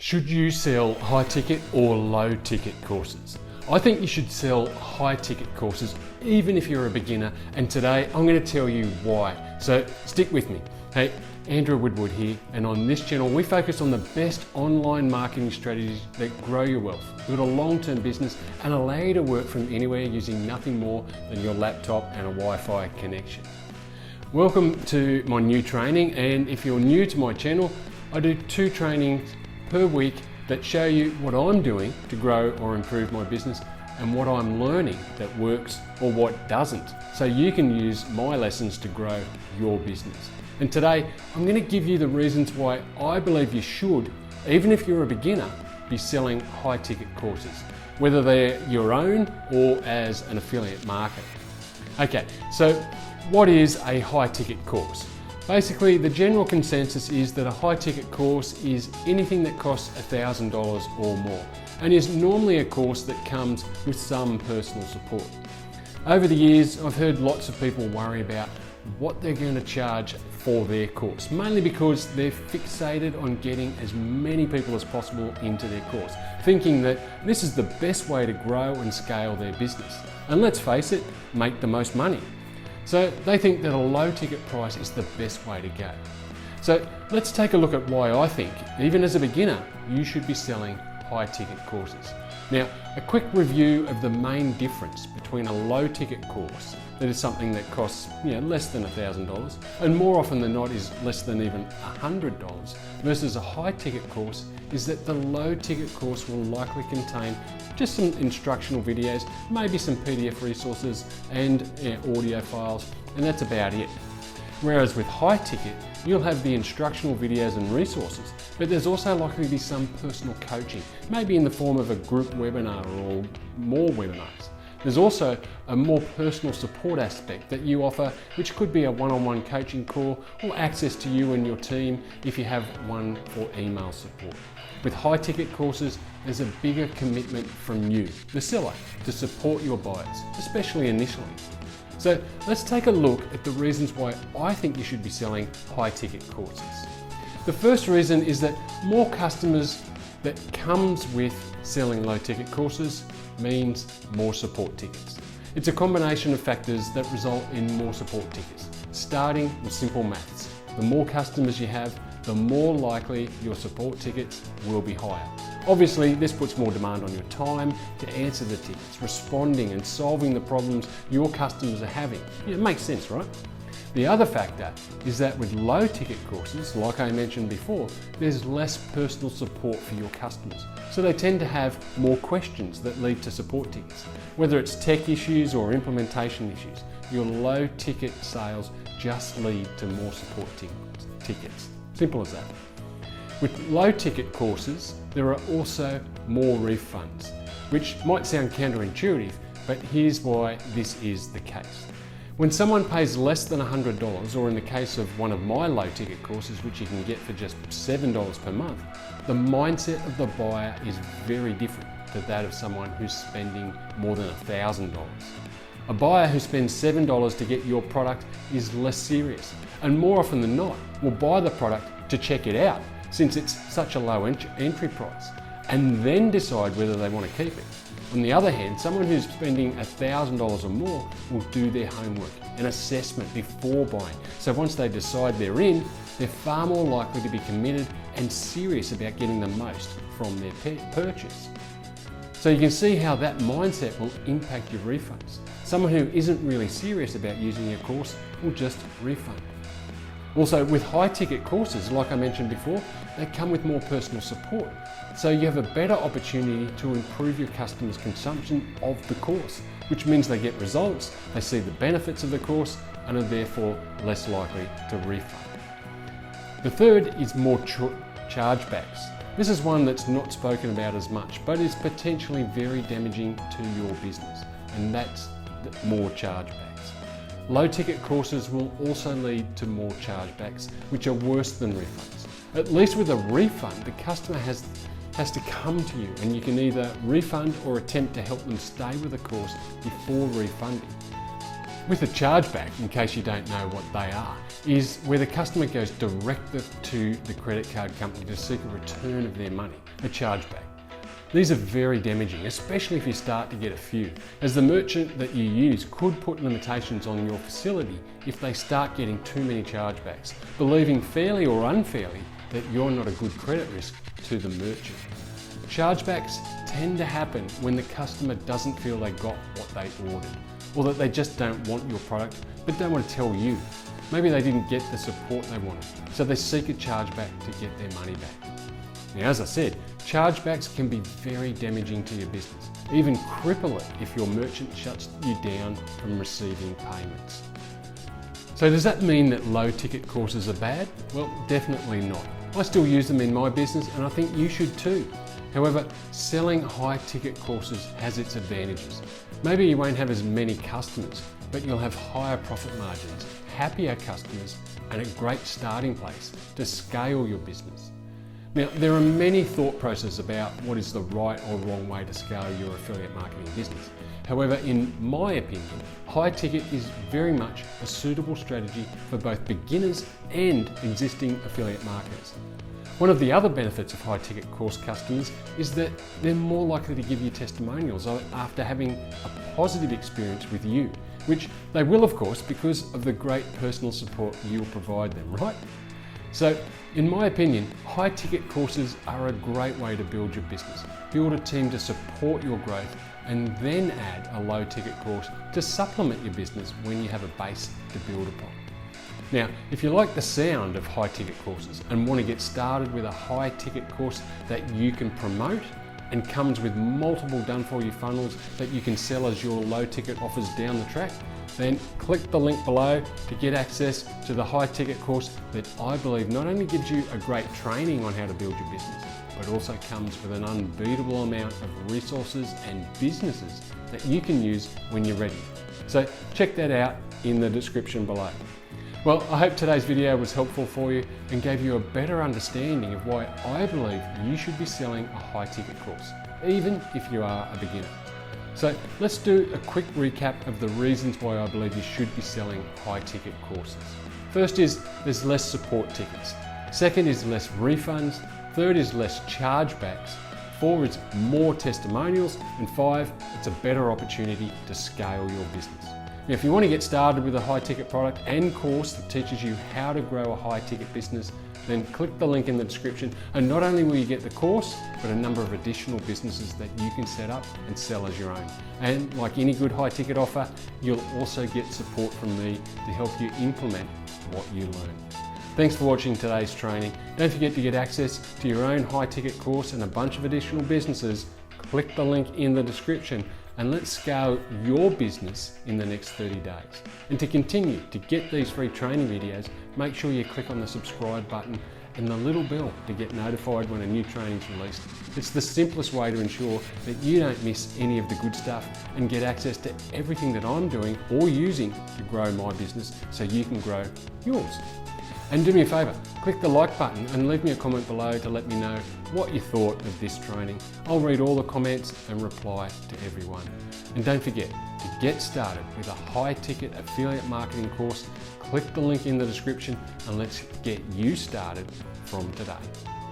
Should you sell high ticket or low ticket courses? I think you should sell high ticket courses even if you're a beginner, and today I'm going to tell you why. So stick with me. Hey, Andrew Woodward here, and on this channel we focus on the best online marketing strategies that grow your wealth, build a long-term business and allow you to work from anywhere using nothing more than your laptop and a Wi-Fi connection. Welcome to my new training, and if you're new to my channel, I do 2 trainings per week that show you what I'm doing to grow or improve my business and what I'm learning that works or what doesn't, so you can use my lessons to grow your business. And today I'm going to give you the reasons why I believe you should, even if you're a beginner, be selling high ticket courses, whether they're your own or as an affiliate marketer. Okay, so what is a high ticket course? Basically, the general consensus is that a high ticket course is anything that costs $1,000 or more, and is normally a course that comes with some personal support. Over the years, I've heard lots of people worry about what they're going to charge for their course, mainly because they're fixated on getting as many people as possible into their course, thinking that this is the best way to grow and scale their business, and let's face it, make the most money. So they think that a low ticket price is the best way to go. So let's take a look at why I think, even as a beginner, you should be selling high ticket courses. Now, a quick review of the main difference between a low ticket course, that is something that costs less than $1,000, and more often than not is less than even $100, versus a high ticket course, is that the low ticket course will likely contain just some instructional videos, maybe some PDF resources and audio files, and that's about it. Whereas with high ticket, you'll have the instructional videos and resources, but there's also likely to be some personal coaching, maybe in the form of a group webinar or more webinars. There's also a more personal support aspect that you offer, which could be a one-on-one coaching call or access to you and your team if you have one for email support. With high ticket courses, there's a bigger commitment from you, the seller, to support your buyers, especially initially. So let's take a look at the reasons why I think you should be selling high ticket courses. The first reason is that more customers that comes with selling low ticket courses means more support tickets. It's a combination of factors that result in more support tickets, starting with simple maths. The more customers you have, the more likely your support tickets will be higher. Obviously, this puts more demand on your time to answer the tickets, responding and solving the problems your customers are having. It makes sense, right? The other factor is that with low ticket courses, like I mentioned before, there's less personal support for your customers. So they tend to have more questions that lead to support tickets. Whether it's tech issues or implementation issues, your low ticket sales just lead to more support tickets. Simple as that. With low ticket courses, there are also more refunds, which might sound counterintuitive, but here's why this is the case. When someone pays less than $100, or in the case of one of my low ticket courses, which you can get for just $7 per month, the mindset of the buyer is very different to that of someone who's spending more than $1,000. A buyer who spends $7 to get your product is less serious, and more often than not will buy the product to check it out, since it's such a low entry price, and then decide whether they want to keep it. On the other hand, someone who's spending $1,000 or more will do their homework and assessment before buying. So once they decide they're in, they're far more likely to be committed and serious about getting the most from their purchase. So you can see how that mindset will impact your refunds. Someone who isn't really serious about using your course will just refund. Also, with high ticket courses, like I mentioned before, they come with more personal support. So you have a better opportunity to improve your customers' consumption of the course, which means they get results, they see the benefits of the course, and are therefore less likely to refund. The third is more chargebacks. This is one that's not spoken about as much, but is potentially very damaging to your business, and that's more chargebacks. Low ticket courses will also lead to more chargebacks, which are worse than refunds. At least with a refund, the customer has to come to you, and you can either refund or attempt to help them stay with the course before refunding. With a chargeback, in case you don't know what they are, is where the customer goes direct to the credit card company to seek a return of their money, a chargeback. These are very damaging, especially if you start to get a few, as the merchant that you use could put limitations on your facility if they start getting too many chargebacks, believing fairly or unfairly that you're not a good credit risk to the merchant. Chargebacks tend to happen when the customer doesn't feel they got what they ordered, or that they just don't want your product but don't want to tell you. Maybe they didn't get the support they wanted, so they seek a chargeback to get their money back. Now, as I said, chargebacks can be very damaging to your business, even cripple it if your merchant shuts you down from receiving payments. So does that mean that low ticket courses are bad? Well, definitely not. I still use them in my business and I think you should too. However, selling high ticket courses has its advantages. Maybe you won't have as many customers, but you'll have higher profit margins, happier customers, and a great starting place to scale your business. Now, there are many thought processes about what is the right or wrong way to scale your affiliate marketing business. However, in my opinion, high ticket is very much a suitable strategy for both beginners and existing affiliate marketers. One of the other benefits of high ticket course customers is that they're more likely to give you testimonials after having a positive experience with you, which they will, of course, because of the great personal support you'll provide them, right? So, in my opinion, high ticket courses are a great way to build your business, build a team to support your growth, and then add a low ticket course to supplement your business when you have a base to build upon. Now, if you like the sound of high ticket courses and want to get started with a high ticket course that you can promote and comes with multiple done for you funnels that you can sell as your low ticket offers down the track, then click the link below to get access to the high ticket course that I believe not only gives you a great training on how to build your business, but also comes with an unbeatable amount of resources and businesses that you can use when you're ready. So check that out in the description below. Well, I hope today's video was helpful for you and gave you a better understanding of why I believe you should be selling a high ticket course, even if you are a beginner. So let's do a quick recap of the reasons why I believe you should be selling high ticket courses. First is there's less support tickets. Second is less refunds. Third is less chargebacks. 4 is more testimonials. And 5, it's a better opportunity to scale your business. Now, if you want to get started with a high ticket product and course that teaches you how to grow a high ticket business, then click the link in the description, and not only will you get the course, but a number of additional businesses that you can set up and sell as your own. And like any good high ticket offer, you'll also get support from me to help you implement what you learn. Thanks for watching today's training. Don't forget to get access to your own high ticket course and a bunch of additional businesses. Click the link in the description and let's scale your business in the next 30 days. And to continue to get these free training videos, make sure you click on the subscribe button and the little bell to get notified when a new training is released. It's the simplest way to ensure that you don't miss any of the good stuff and get access to everything that I'm doing or using to grow my business so you can grow yours. And do me a favour, click the like button and leave me a comment below to let me know what you thought of this training. I'll read all the comments and reply to everyone. And don't forget, to get started with a high ticket affiliate marketing course, click the link in the description and let's get you started from today.